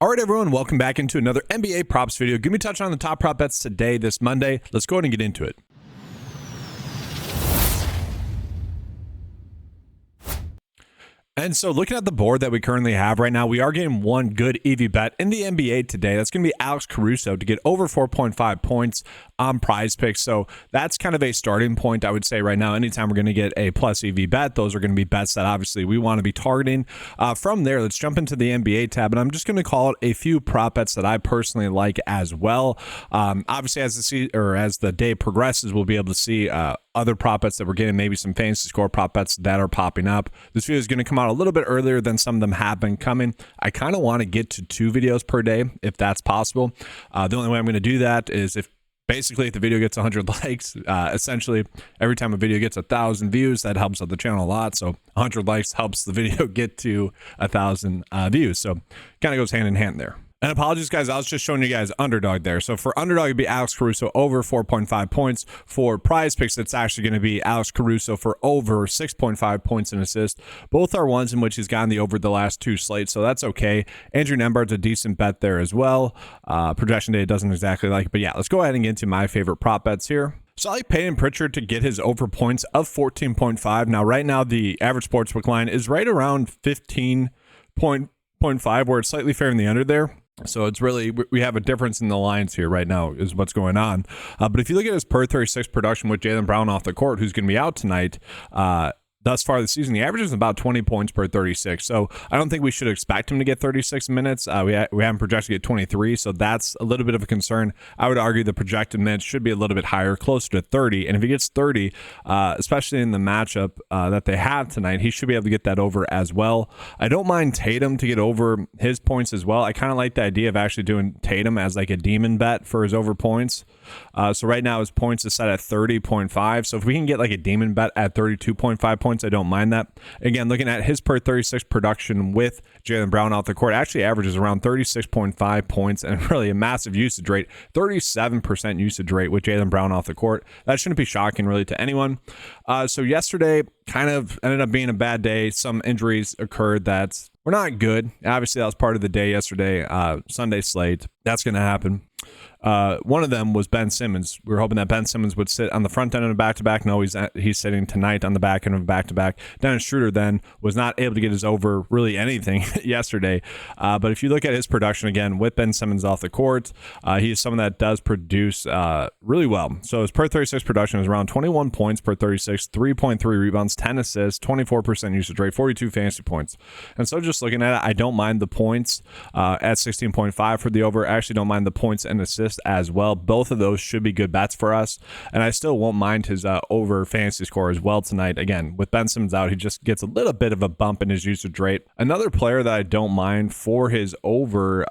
All right, everyone, welcome back into another NBA props video. Give me a touch on the top prop bets today, this Monday. Let's go ahead and get into it. And so looking at the board that we currently have right now, we are getting one good EV bet in the NBA today. That's going to be Alex Caruso to get over 4.5 points on PrizePicks. So that's kind of a starting point, I would say, right now. Anytime we're going to get a plus EV bet, those are going to be bets that obviously we want to be targeting. From there, let's jump into the NBA tab, and I'm just going to call it a few prop bets that I personally like as well. Obviously, as the day progresses, we'll be able to see other prop bets that we're getting, maybe some fantasy score prop bets that are popping up. This video is going to come out a little bit earlier than some of them have been coming. I kind of want to get to 2 videos per day if that's possible. The only way I'm going to do that is if the video gets 100 likes. Essentially, every time a video gets 1,000 views, that helps out the channel a lot. So 100 likes helps the video get to 1,000 views. So kind of goes hand in hand there. And apologies, guys, I was just showing you guys underdog there. So for underdog, it'd be Alex Caruso over 4.5 points. For PrizePicks, it's actually going to be Alex Caruso for over 6.5 points and assists. Both are ones in which he's gotten the over the last 2 slates, so that's okay. Andrew Nembhard's a decent bet there as well. Projection day doesn't exactly like it, but yeah, let's go ahead and get into my favorite prop bets here. So I like Peyton Pritchard to get his over points of 14.5. Now, right now, the average sportsbook line is right around 15.5, where it's slightly favoring the under there. So it's really, we have a difference in the lines here right now is what's going on. But if you look at his per 36 production with Jaylen Brown off the court, who's going to be out tonight, thus far this season, the average is about 20 points per 36. So I don't think we should expect him to get 36 minutes. We haven't projected to get 23, so that's a little bit of a concern. I would argue the projected minutes should be a little bit higher, closer to 30. And if he gets 30, especially in the matchup that they have tonight, he should be able to get that over as well. I don't mind Tatum to get over his points as well. I kind of like the idea of actually doing Tatum as like a demon bet for his over points. So right now his points is set at 30.5. So if we can get like a demon bet at 32.5 points, I don't mind that. Again, looking at his per 36 production with Jaylen Brown off the court, actually averages around 36.5 points and really a massive usage rate, 37% usage rate with Jaylen Brown off the court. That shouldn't be shocking really to anyone. So yesterday kind of ended up being a bad day. Some injuries occurred that were not good. Obviously, that was part of the day yesterday, Sunday slate. That's going to happen. One of them was Ben Simmons. We were hoping that Ben Simmons would sit on the front end of a back-to-back. No, he's sitting tonight on the back end of a back-to-back. Dennis Schroeder then was not able to get his over really anything yesterday. But if you look at his production again with Ben Simmons off the court, he is someone that does produce really well. So his per 36 production is around 21 points per 36, 3.3 rebounds, 10 assists, 24% usage rate, 42 fantasy points. And so just looking at it, I don't mind the points at 16.5 for the over. I actually don't mind the points and assists as well. Both of those should be good bets for us, and I still won't mind his over fantasy score as well tonight. Again, with Ben Simmons out, he just gets a little bit of a bump in his usage rate. Another player that I don't mind for his over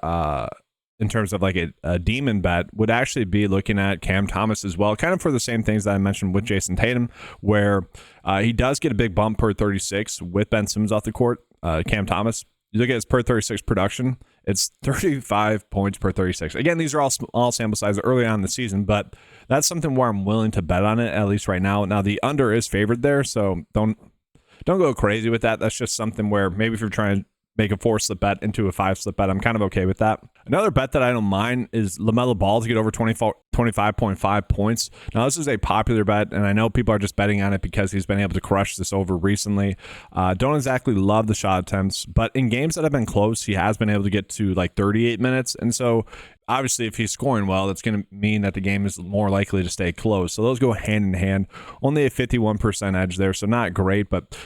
in terms of like a demon bet would actually be looking at Cam Thomas as well, kind of for the same things that I mentioned with Jason Tatum, where he does get a big bump per 36 with Ben Simmons off the court. Cam Thomas, you look at his per 36 production, it's 35 points per 36. Again, these are all small sample size early on in the season, but that's something where I'm willing to bet on it, at least right now. Now, the under is favored there, so don't go crazy with that. That's just something where maybe if you're trying to make a 4-slip bet into a 5-slip bet, I'm kind of okay with that. Another bet that I don't mind is LaMelo Ball to get over 25.5 points. Now, this is a popular bet, and I know people are just betting on it because he's been able to crush this over recently. Don't exactly love the shot attempts, but in games that have been close, he has been able to get to like 38 minutes. And so obviously, if he's scoring well, that's going to mean that the game is more likely to stay close. So those go hand in hand. Only a 51% edge there, so not great, but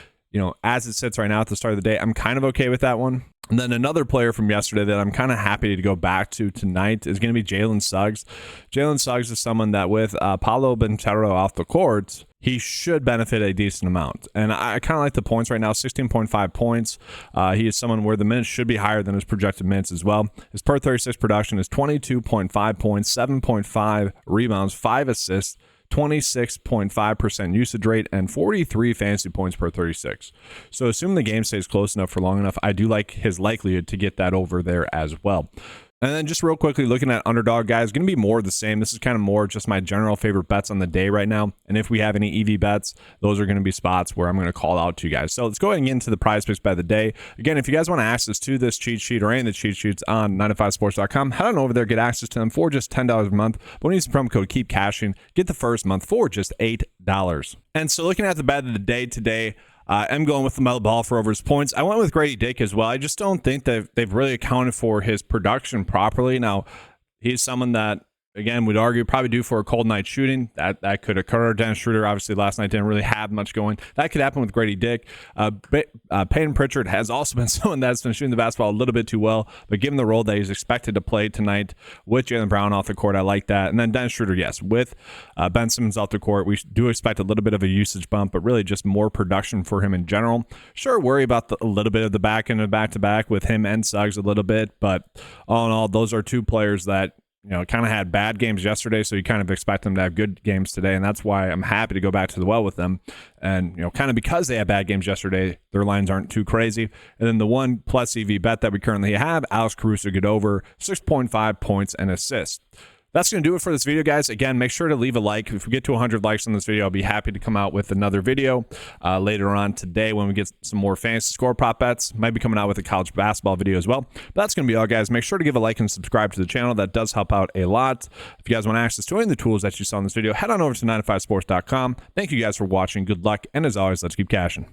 as it sits right now at the start of the day, I'm kind of okay with that one. And then another player from yesterday that I'm kind of happy to go back to tonight is going to be Jalen Suggs. Jalen Suggs is someone that with Paolo Banchero off the court, he should benefit a decent amount. And I kind of like the points right now, 16.5 points. He is someone where the minutes should be higher than his projected minutes as well. His per 36 production is 22.5 points, 7.5 rebounds, 5 assists, 26.5% usage rate, and 43 fantasy points per 36. So assuming the game stays close enough for long enough, I do like his likelihood to get that over there as well. And then just real quickly, looking at underdog, guys, going to be more of the same. This is kind of more just my general favorite bets on the day right now. And if we have any EV bets, those are going to be spots where I'm going to call out to you guys. So let's go ahead and get into the prize picks by the day. Again, if you guys want access to this cheat sheet or any of the cheat sheets on 9to5sports.com, head on over there, get access to them for just $10 a month. But when you use the promo code Keep Cashing, get the first month for just $8. And so looking at the bet of the day today, I'm going with the Melo Ball for over his points. I went with Grady Dick as well. I just don't think that they've really accounted for his production properly. Now, he's someone that, again, would argue probably due for a cold night shooting. That could occur. Dennis Schroeder, obviously, last night didn't really have much going. That could happen with Grady Dick. Peyton Pritchard has also been someone that's been shooting the basketball a little bit too well, but given the role that he's expected to play tonight with Jaylen Brown off the court, I like that. And then Dennis Schroeder, yes, with Ben Simmons off the court, we do expect a little bit of a usage bump, but really just more production for him in general. Sure, worry about a little bit of the back end of back-to-back with him and Suggs a little bit, but all in all, those are two players that kind of had bad games yesterday, so you kind of expect them to have good games today, and that's why I'm happy to go back to the well with them. And, kind of because they had bad games yesterday, their lines aren't too crazy. And then the one plus EV bet that we currently have, Alex Caruso get over 6.5 points and assists. That's going to do it for this video, guys. Again, make sure to leave a like. If we get to 100 likes on this video, I'll be happy to come out with another video later on today when we get some more fantasy score prop bets. Might be coming out with a college basketball video as well. But that's going to be all, guys. Make sure to give a like and subscribe to the channel. That does help out a lot. If you guys want access to any of the tools that you saw in this video, head on over to 9to5sports.com. Thank you guys for watching. Good luck. And as always, let's keep cashing.